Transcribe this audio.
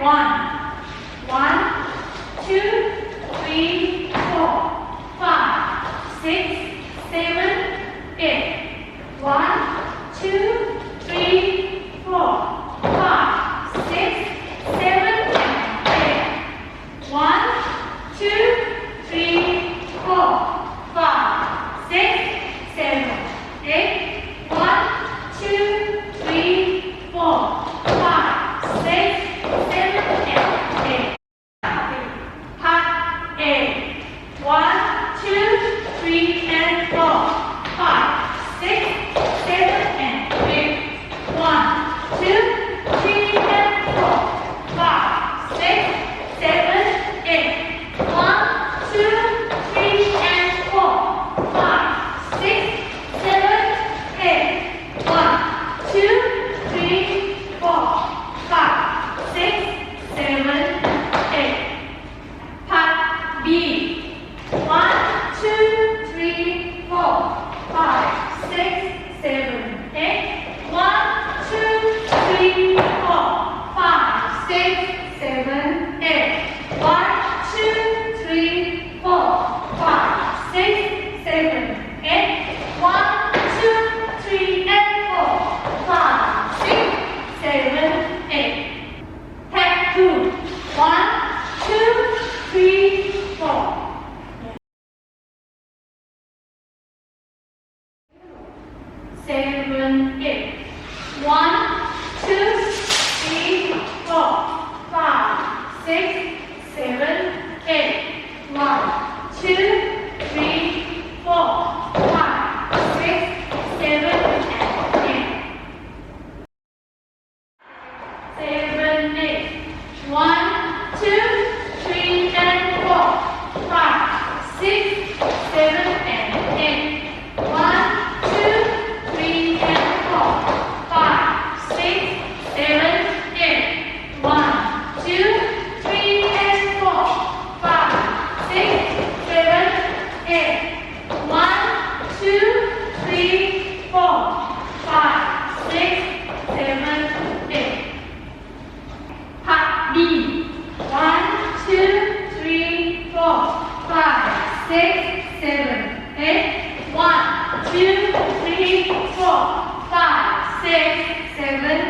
1. 1, 2, 3, 4, 5, 6, 7, 8. 1, 2, 3, 4, 5, 6, 7, and 8. 1, 2, 3, 4, 5, 6, 7, 8. 1, 2, 3, 4, 5, 6, 7, and 8. Part A. 1, 2, 3, and 4, 5, 6, 7, and 8. 1, 2, 3, and 4, 5, 6, 7, 8. 1, 2, 3, and 4, 5, 6, 7, 8. 1, 2, 3, 4, 5, 6, 7, 8. Part B. 1, 2, 3, 4, 5, 6, 7, 8. 1, 2, 3, 4, 5, 6, 7, 8. 1, 2, 3, 4, 5, 6, 7, 8. 1, 2, 3, and 4, 5, 6, 7, 8. Tag 2. 1, 2, 3, 4. 7, 8. 1, 2, 3, 4, 5, 6, 7, 8. 1, 2, 3, 4, 5, 6, 7, and 8. 7, 8. 1, 2, 3, and 4, 5, 6, 7, and 8. 1, 2, 3, and 4, 5, 6, 7, 8. 1, 2, 3, and 4, 5, 6, 7, 8. 1, 2, 3, 4, 5, 6, 7, 8. Part B. 1, 2, 3, 4, 5, 6, 7, 8. 1, 2, 3, 4, 5, 6, 7,